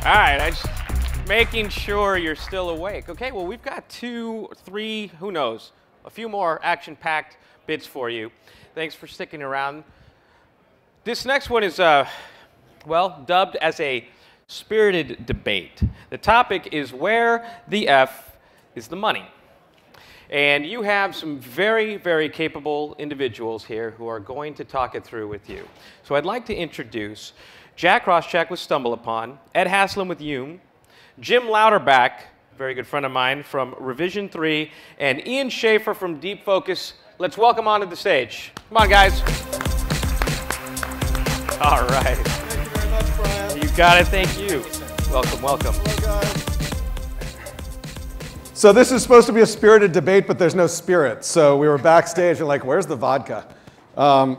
All right, I just making sure you're still awake. Okay, well, we've got 2, 3, who knows, a few more action-packed bits for you. Thanks for sticking around. This next one is, well, dubbed as a spirited debate. The topic is where the F is the money. And you have some very, very capable individuals here who are going to talk it through with you. So I'd like to introduce Jack Crosscheck with StumbleUpon, Ed Haslam with Yume, Jim Louderback, a very good friend of mine from Revision 3, and Ian Schaefer from Deep Focus. Let's welcome onto the stage. Come on, guys. All right. Thank you very much, Brian. You got it. Thank you. Welcome, welcome. Hello, guys. So this is supposed to be a spirited debate, but there's no spirit. So we were backstage and like, where's the vodka?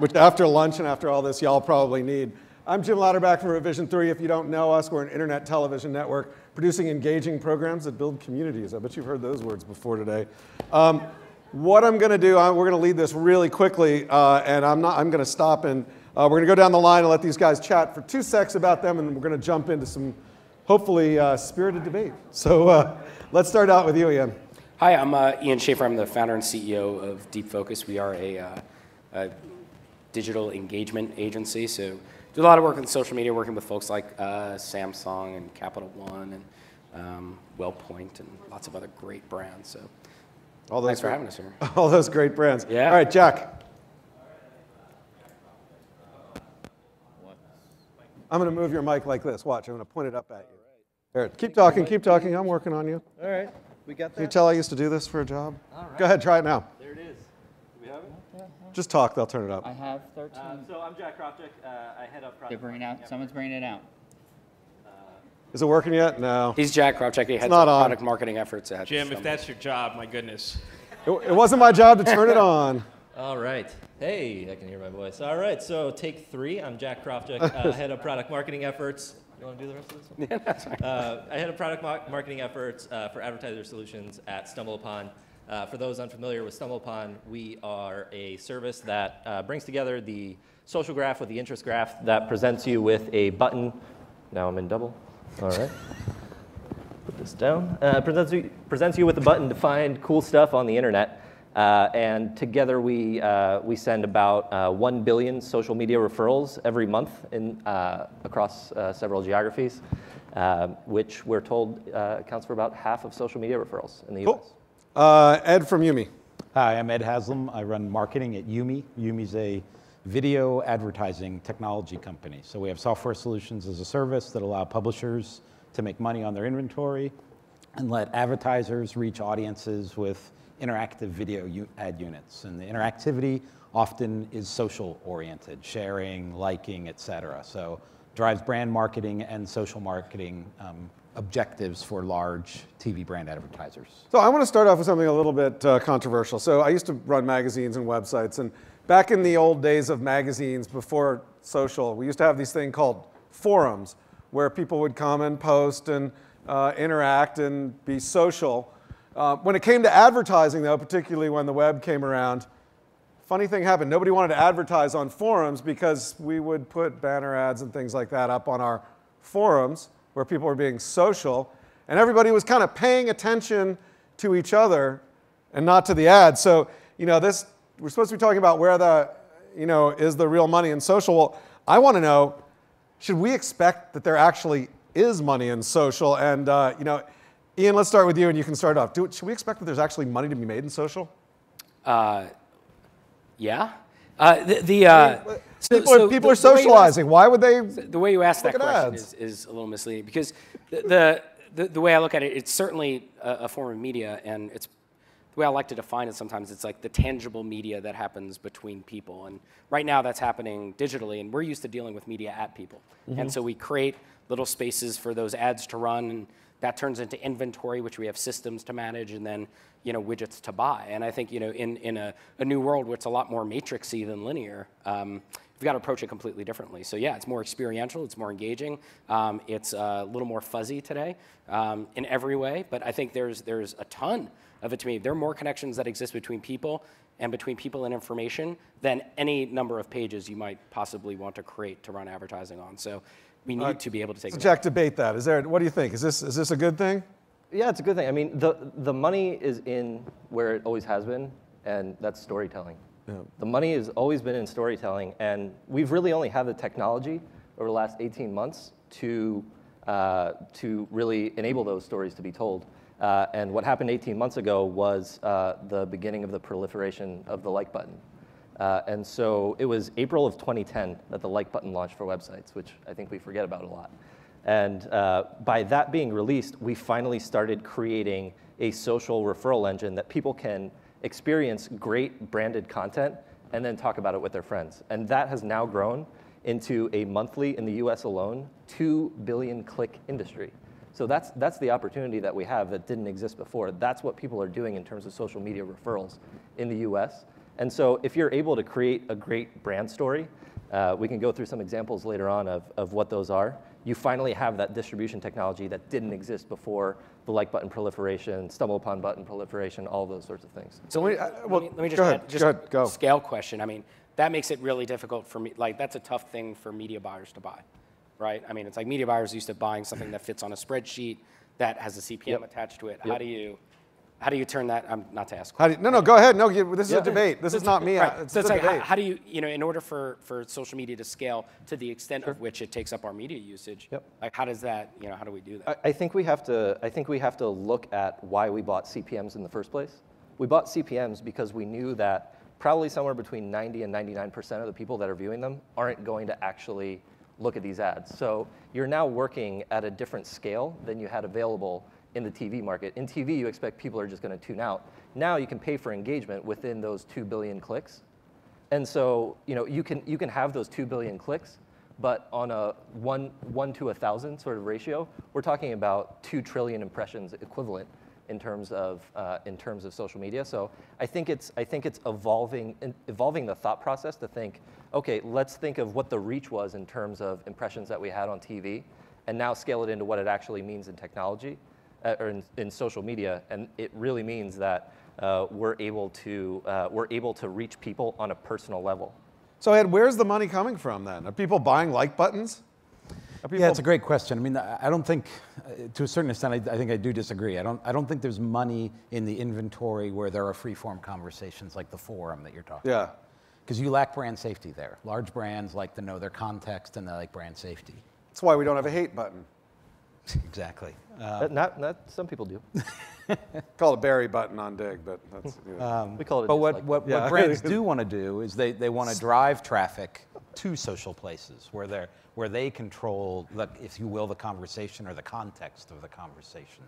Which after lunch and after all this, y'all probably need. I'm Jim Louderback from Revision 3. If you don't know us, we're an internet television network producing engaging programs that build communities. I bet you've heard those words before today. What I'm going to do, we're going to lead this really quickly, and I'm going to stop and we're going to go down the line and let these guys chat for 2 secs about them, and we're going to jump into some hopefully spirited debate. So let's start out with you, Ian. Hi, I'm Ian Schaefer. I'm the founder and CEO of Deep Focus. We are a digital engagement agency, so do a lot of work in social media, working with folks like Samsung and Capital One and WellPoint and lots of other great brands. So thanks for having us here. All those great brands. Yeah. All right, Jack. I'm going to move your mic like this. Watch, I'm going to point it up at you. All right, keep talking, keep talking. I'm working on you. All right, we got that. Can you tell I used to do this for a job? All right. Go ahead, try it now. There it is. Do we have it? Just talk, they'll turn it up. I have 13. So I'm Jack Crosscheck. I head up They're product. bringing out. Someone's bringing it out. Is it working yet? No. He's Jack Crosscheck. He heads not up on. product marketing efforts at Jim, if Stumble. that's your job, my goodness. It wasn't my job to turn it on. All right. Hey, I can hear my voice. All right, so take 3. I'm Jack Crosscheck. Head of product marketing efforts. You want to do the rest of this one? Yeah, that's fine. I head of product marketing efforts for advertiser solutions at StumbleUpon. For those unfamiliar with StumbleUpon, we are a service that brings together the social graph with the interest graph that presents you with a button. Now I'm in double. All right. Put this down. Presents you with a button to find cool stuff on the internet. And together we send about 1 billion social media referrals every month across several geographies, which we're told accounts for about half of social media referrals in the US. Ed from Yume. Hi, I'm Ed Haslam. I run marketing at Yume. Yume's a video advertising technology company. So we have software solutions as a service that allow publishers to make money on their inventory and let advertisers reach audiences with interactive video ad units. And the interactivity often is social oriented, sharing, liking, et cetera. So drives brand marketing and social marketing objectives for large TV brand advertisers. So I want to start off with something a little bit controversial. So I used to run magazines and websites, and back in the old days of magazines before social, we used to have these things called forums where people would come and post and interact and be social. When it came to advertising, though, particularly when the web came around, funny thing happened. Nobody wanted to advertise on forums because we would put banner ads and things like that up on our forums where people were being social, and everybody was kind of paying attention to each other and not to the ads. So, we're supposed to be talking about where the, is the real money in social. Well, I want to know, should we expect that there actually is money in social? And, Ian, let's start with you, and you can start off. Should we expect that there's actually money to be made in social? Yeah. People are socializing. Why would they? The way you ask that question is a little misleading, because the way I look at it, it's certainly a form of media, and it's the way I like to define it sometimes. It's like the tangible media that happens between people, and right now that's happening digitally, and we're used to dealing with media at people, and so we create little spaces for those ads to run, and that turns into inventory, which we have systems to manage, and then widgets to buy. And I think in a new world where it's a lot more matrixy than linear, we've got to approach it completely differently. So yeah, it's more experiential, it's more engaging, it's a little more fuzzy today in every way. But I think there's a ton of it to me. There are more connections that exist between people and between people and information than any number of pages you might possibly want to create to run advertising on. So we need to be able to take. So Jack, debate that. What do you think? Is this a good thing? Yeah, it's a good thing. I mean, the money is in where it always has been, and that's storytelling. Yeah. The money has always been in storytelling, and we've really only had the technology over the last 18 months to really enable those stories to be told. And what happened 18 months ago was the beginning of the proliferation of the like button. And so it was April of 2010 that the like button launched for websites, which I think we forget about a lot. And by that being released, we finally started creating a social referral engine that people can experience great branded content and then talk about it with their friends. And that has now grown into a monthly, in the US alone, 2 billion click industry. So that's the opportunity that we have that didn't exist before. That's what people are doing in terms of social media referrals in the US. And so if you're able to create a great brand story, we can go through some examples later on of what those are. You finally have that distribution technology that didn't exist before the like button proliferation, stumble upon button proliferation, all those sorts of things. So let me just add a scale question. I mean, that makes it really difficult for me. Like, that's a tough thing for media buyers to buy, right? I mean, it's like media buyers are used to buying something that fits on a spreadsheet that has a CPM attached to it. Yep. How do you turn that? Not to ask. No, go ahead. No, this is a debate. This is not me. Right. It's so it's a like, debate. how do you, in order for social media to scale to the extent of which it takes up our media usage, like how does that, how do we do that? I think we have to look at why we bought CPMs in the first place. We bought CPMs because we knew that probably somewhere between 90 and 99% of the people that are viewing them aren't going to actually look at these ads. So you're now working at a different scale than you had available in the TV market. In TV, you expect people are just going to tune out. Now you can pay for engagement within those 2 billion clicks. And so you can have those 2 billion clicks, but on a 1 to 1,000 sort of ratio, we're talking about 2 trillion impressions equivalent in terms of social media. So I think it's evolving the thought process to think, okay, let's think of what the reach was in terms of impressions that we had on TV, and now scale it into what it actually means in technology, or in social media. And it really means that we're able to reach people on a personal level. So Ed, where's the money coming from then? Are people buying like buttons? Yeah, it's a great question. I mean, I don't think, to a certain extent, I think I do disagree. I don't think there's money in the inventory where there are free-form conversations like the forum that you're talking about. Because you lack brand safety there. Large brands like to know their context and they like brand safety. That's why we don't have a hate button. Exactly. Not some people do. Call it a Barry button on Dig, but that's. We call it. But what brands do want to do is they want to drive traffic to social places where they control, if you will, the conversation or the context of the conversation.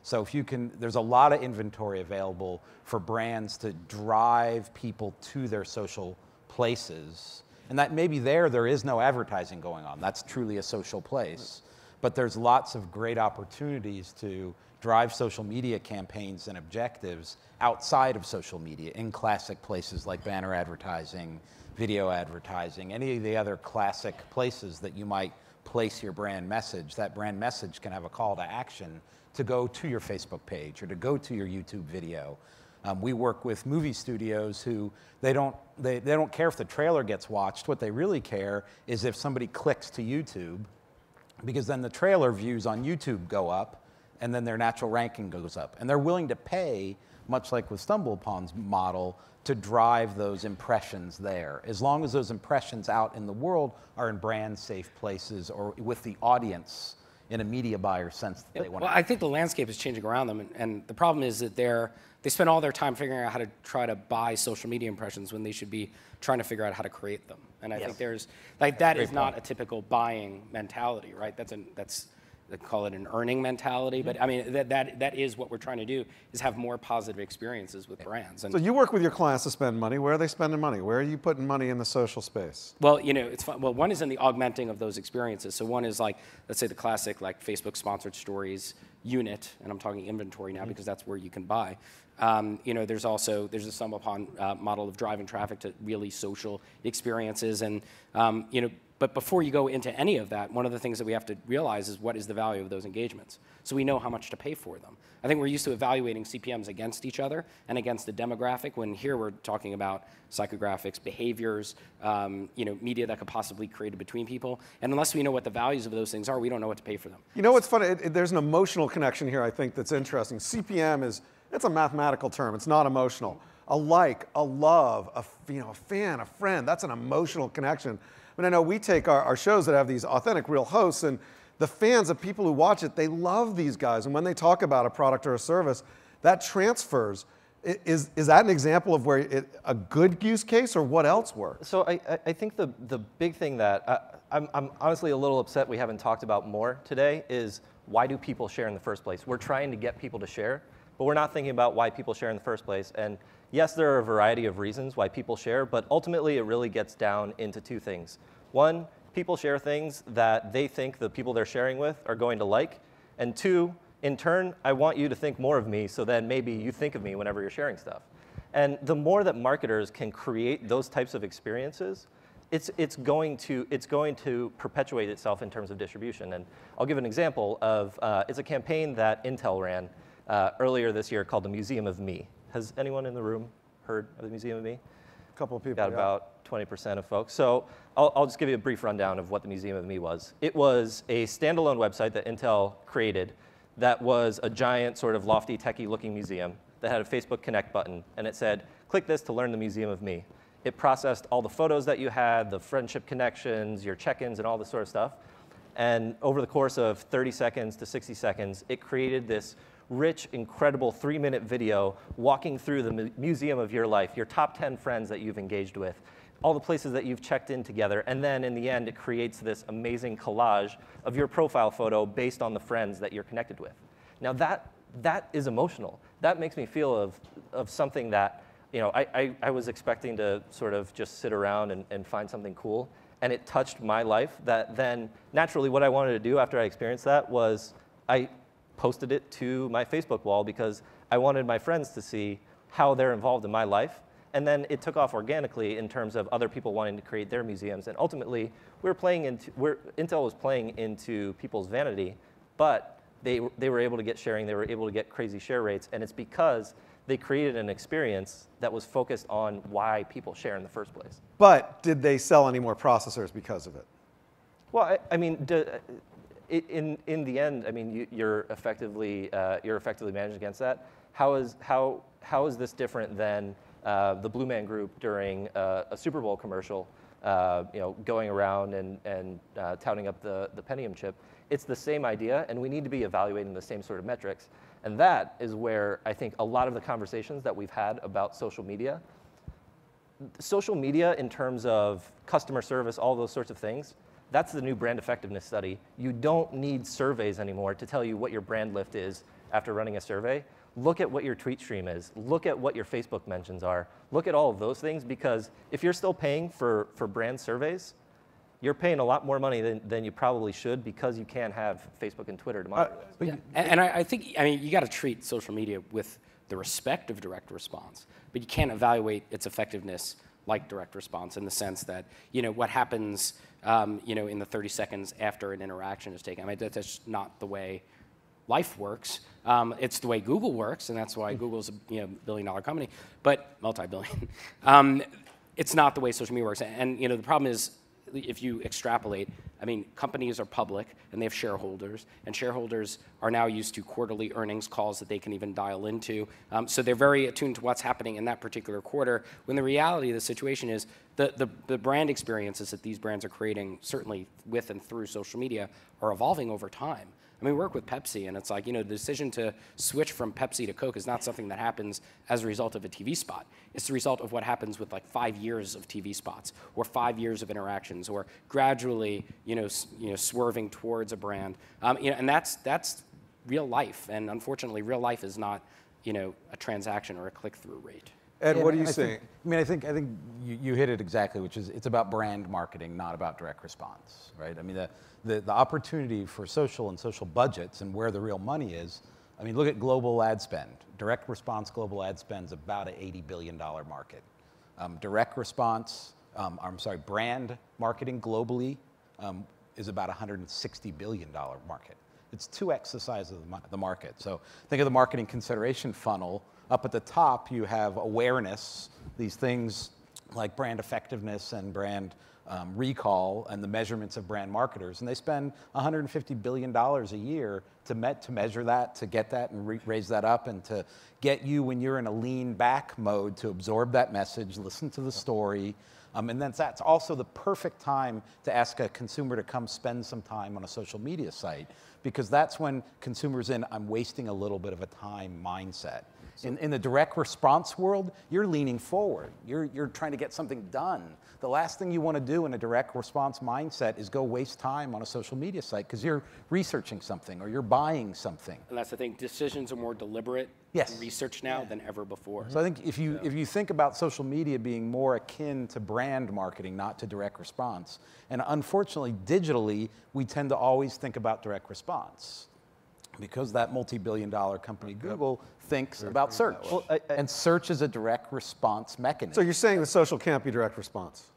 So if you can, there's a lot of inventory available for brands to drive people to their social places, and that maybe there is no advertising going on. That's truly a social place. But there's lots of great opportunities to drive social media campaigns and objectives outside of social media in classic places like banner advertising, video advertising, any of the other classic places that you might place your brand message. That brand message can have a call to action to go to your Facebook page or to go to your YouTube video. We work with movie studios who they don't care if the trailer gets watched. What they really care is if somebody clicks to YouTube, because then the trailer views on YouTube go up, and then their natural ranking goes up. And they're willing to pay, much like with StumbleUpon's model, to drive those impressions there, as long as those impressions out in the world are in brand safe places or with the audience in a media buyer sense that they want to. Well, I think the landscape is changing around them, and the problem is that they spend all their time figuring out how to try to buy social media impressions when they should be trying to figure out how to create them. And I think there's that is not a typical buying mentality, right? They call it an earning mentality, but I mean that is what we're trying to do, is have more positive experiences with brands. And so you work with your clients to spend money. Where are they spending money? Where are you putting money in the social space? Well, it's fun. Well, one is in the augmenting of those experiences. So one is like, let's say the classic like Facebook sponsored stories unit, and I'm talking inventory now because that's where you can buy. There's a StumbleUpon model of driving traffic to really social experiences, and But before you go into any of that, one of the things that we have to realize is what is the value of those engagements, so we know how much to pay for them. I think we're used to evaluating CPMs against each other and against the demographic, when here we're talking about psychographics, behaviors, media that could possibly create it between people. And unless we know what the values of those things are, we don't know what to pay for them. You know what's funny? There's an emotional connection here, I think, that's interesting. CPM it's a mathematical term. It's not emotional. A like, a love, a fan, a friend, that's an emotional connection. I mean, I know we take our shows that have these authentic, real hosts, and the fans, the people who watch it, they love these guys. And when they talk about a product or a service, that transfers. Is that an example of where a good use case, or what else works? So I think the big thing that I'm honestly a little upset we haven't talked about more today is, why do people share in the first place? We're trying to get people to share, but we're not thinking about why people share in the first place. And yes, there are a variety of reasons why people share, but ultimately it really gets down into two things. One, people share things that they think the people they're sharing with are going to like. And two, in turn, I want you to think more of me, so then maybe you think of me whenever you're sharing stuff. And the more that marketers can create those types of experiences, it's going to perpetuate itself in terms of distribution. And I'll give an example of, it's a campaign that Intel ran earlier this year called the Museum of Me. Has anyone in the room heard of the Museum of Me? A couple of people. Got about 20% of folks. So I'll just give you a brief rundown of what the Museum of Me was. It was a standalone website that Intel created that was a giant, sort of lofty, techie-looking museum that had a Facebook Connect button, and it said, click this to learn the Museum of Me. It processed all the photos that you had, the friendship connections, your check-ins, and all this sort of stuff. And over the course of 30 seconds to 60 seconds, it created this rich, incredible 3-minute video walking through the museum of your life, your top 10 friends that you've engaged with, all the places that you've checked in together, and then in the end, it creates this amazing collage of your profile photo based on the friends that you're connected with. Now that is emotional. That makes me feel of something that, I was expecting to sort of just sit around and find something cool, and it touched my life. That then, naturally, what I wanted to do after I experienced that was I posted it to my Facebook wall because I wanted my friends to see how they're involved in my life. And then it took off organically in terms of other people wanting to create their museums. And ultimately, Intel was playing into people's vanity, but they were able to get sharing, they were able to get crazy share rates, and it's because they created an experience that was focused on why people share in the first place. But did they sell any more processors because of it? Well, I mean, in the end, I mean, you're effectively managed against that. How is this different than the Blue Man Group during a Super Bowl commercial, going around and touting up the Pentium chip? It's the same idea, and we need to be evaluating the same sort of metrics. And that is where I think a lot of the conversations that we've had about social media in terms of customer service, all those sorts of things, that's the new brand effectiveness study. You don't need surveys anymore to tell you what your brand lift is after running a survey. Look at what your tweet stream is. Look at what your Facebook mentions are. Look at all of those things, because if you're still paying for brand surveys, you're paying a lot more money than you probably should, because you can't have Facebook and Twitter to monitor this. Yeah. And I think, you got to treat social media with the respect of direct response, but you can't evaluate its effectiveness like direct response, in the sense that, what happens, in the 30 seconds after an interaction is taken. I mean, that's just not the way life works. It's the way Google works, and that's why Google's a billion-dollar company, but multi-billion. It's not the way social media works. And the problem is, if you extrapolate, companies are public and they have shareholders, and shareholders are now used to quarterly earnings calls that they can even dial into. So they're very attuned to what's happening in that particular quarter, when the reality of the situation is the brand experiences that these brands are creating, certainly with and through social media, are evolving over time. We work with Pepsi, and it's like, the decision to switch from Pepsi to Coke is not something that happens as a result of a TV spot. It's the result of what happens with 5 years of TV spots, or 5 years of interactions, or gradually, swerving towards a brand. And that's real life. And unfortunately, real life is not, a transaction or a click-through rate. Ed, what do you think? I think you hit it exactly, which is it's about brand marketing, not about direct response, right? The opportunity for social and social budgets and where the real money is, look at global ad spend. Direct response global ad spend is about an $80 billion market. Direct response, brand marketing globally is about $160 billion market. It's 2x the size of the market. So think of the marketing consideration funnel. Up at the top, you have awareness, these things like brand effectiveness and brand recall and the measurements of brand marketers. And they spend $150 billion a year to measure that, to get that and raise that up, and to get you, when you're in a lean back mode, to absorb that message, listen to the story. And then that's also the perfect time to ask a consumer to come spend some time on a social media site, because that's when consumers I'm wasting a little bit of a time mindset. In the direct response world, you're leaning forward. You're trying to get something done. The last thing you want to do in a direct response mindset is go waste time on a social media site because you're researching something or you're buying something. And that's the thing. Decisions are more deliberate and researched now than ever before. So I think if you think about social media being more akin to brand marketing, not to direct response, and unfortunately digitally, we tend to always think about direct response, because that multi-billion-dollar company Google thinks about search. Well, and search is a direct response mechanism. So you're saying the social can't be direct response?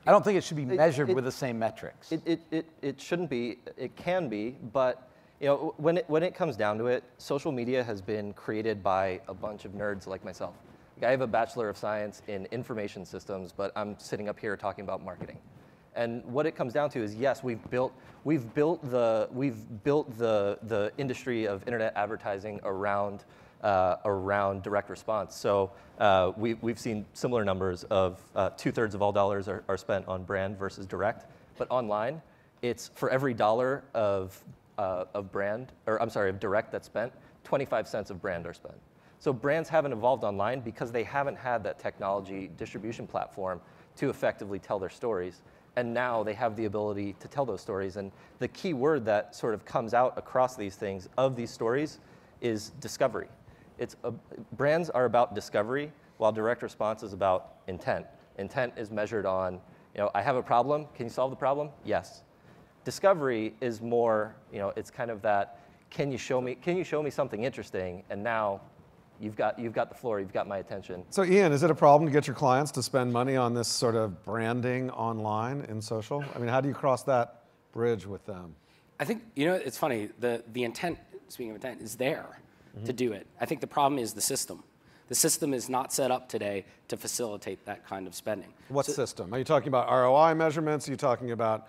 I don't think it should be measured with the same metrics. It shouldn't be. It can be, but when it comes down to it, social media has been created by a bunch of nerds like myself. I have a Bachelor of Science in Information Systems, but I'm sitting up here talking about marketing. And what it comes down to is, yes, we've built the industry of internet advertising around direct response. So we've seen similar numbers of 2/3 of all dollars are spent on brand versus direct. But online, it's for every dollar of direct that's spent, 25 cents of brand are spent. So brands haven't evolved online because they haven't had that technology distribution platform to effectively tell their stories. And now they have the ability to tell those stories. And the key word that sort of comes out across these things, of these stories, is discovery. Brands are about discovery, while direct response is about intent. Intent is measured on, I have a problem, can you solve the problem? Yes. Discovery is more, it's kind of that, can you show me something interesting? And now you've got the floor, you've got my attention. So Ian, is it a problem to get your clients to spend money on this sort of branding online in social? I mean, how do you cross that bridge with them? I think, it's funny, the intent, speaking of intent, is there to do it. I think the problem is the system. The system is not set up today to facilitate that kind of spending. What system? Are you talking about ROI measurements? Are you talking about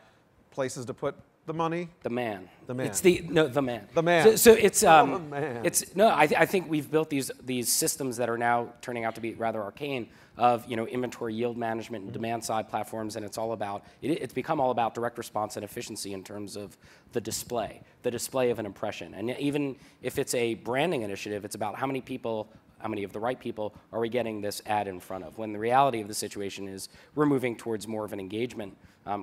places to put the money? The man. The man. It's the man. The man. So it's the man. I think we've built these systems that are now turning out to be rather arcane, of inventory yield management and demand side platforms, and it's become all about direct response and efficiency in terms of the display of an impression. And even if it's a branding initiative, it's about how many of the right people are we getting this ad in front of, when the reality of the situation is we're moving towards more of an engagement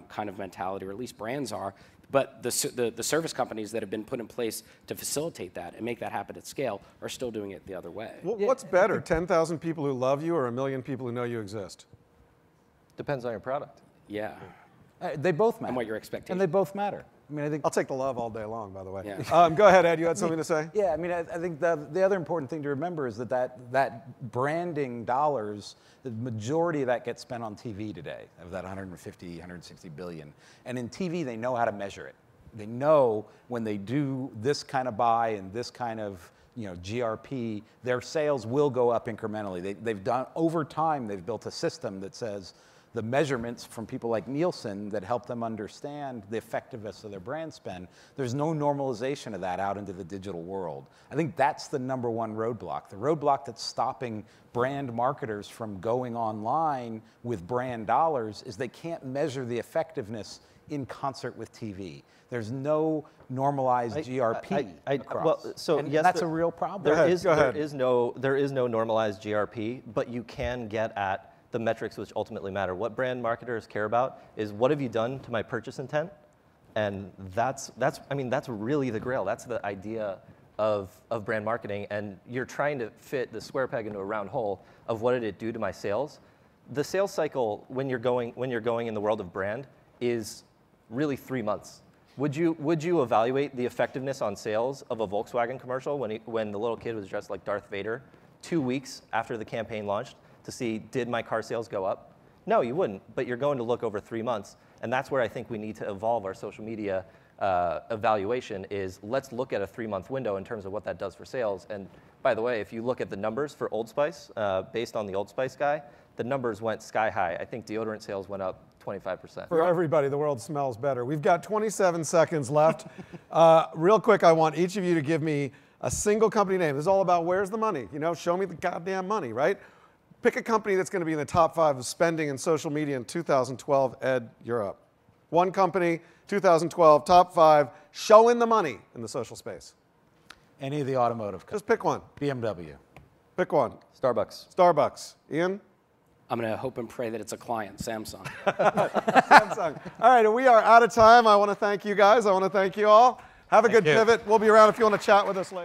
kind of mentality, or at least brands are. But the service companies that have been put in place to facilitate that and make that happen at scale are still doing it the other way. What's better, 10,000 people who love you or 1 million people who know you exist? Depends on your product. Yeah. They both matter. And what your expectations. And they both matter. I mean, I think I'll take the love all day long, by the way. Yeah. Go ahead, Ed, you had something to say? Yeah, I mean, I think the other important thing to remember is that branding dollars, the majority of that gets spent on TV today, of that 150, 160 billion. And in TV, they know how to measure it. They know when they do this kind of buy and this kind of GRP, their sales will go up incrementally. They've done, over time, they've built a system that says, the measurements from people like Nielsen that help them understand the effectiveness of their brand spend, there's no normalization of that out into the digital world. I think that's the number one roadblock. The roadblock that's stopping brand marketers from going online with brand dollars is they can't measure the effectiveness in concert with TV. There's no normalized GRP across. And that's a real problem. There is no normalized GRP, but you can get at the metrics which ultimately matter. What brand marketers care about is, what have you done to my purchase intent? And that's really the grail. That's the idea of brand marketing. And you're trying to fit the square peg into a round hole of what did it do to my sales. The sales cycle when you're going in the world of brand is really 3 months. Would you evaluate the effectiveness on sales of a Volkswagen commercial when the little kid was dressed like Darth Vader 2 weeks after the campaign launched, to see, did my car sales go up? No, you wouldn't, but you're going to look over 3 months, and that's where I think we need to evolve our social media evaluation is let's look at a 3-month window in terms of what that does for sales. And by the way, if you look at the numbers for Old Spice, based on the Old Spice guy, the numbers went sky high. I think deodorant sales went up 25%. For everybody, the world smells better. We've got 27 seconds left. Real quick, I want each of you to give me a single company name. This is all about where's the money? You know, show me the goddamn money, right? Pick a company that's going to be in the top 5 of spending in social media in 2012. Ed, you're up. One company, 2012, top 5, showing the money in the social space. Any of the automotive companies. Just pick one. BMW. Pick one. Starbucks. Starbucks. Ian? I'm going to hope and pray that it's a client, Samsung. Samsung. All right, we are out of time. I want to thank you guys. I want to thank you all. Have a good pivot. We'll be around if you want to chat with us later.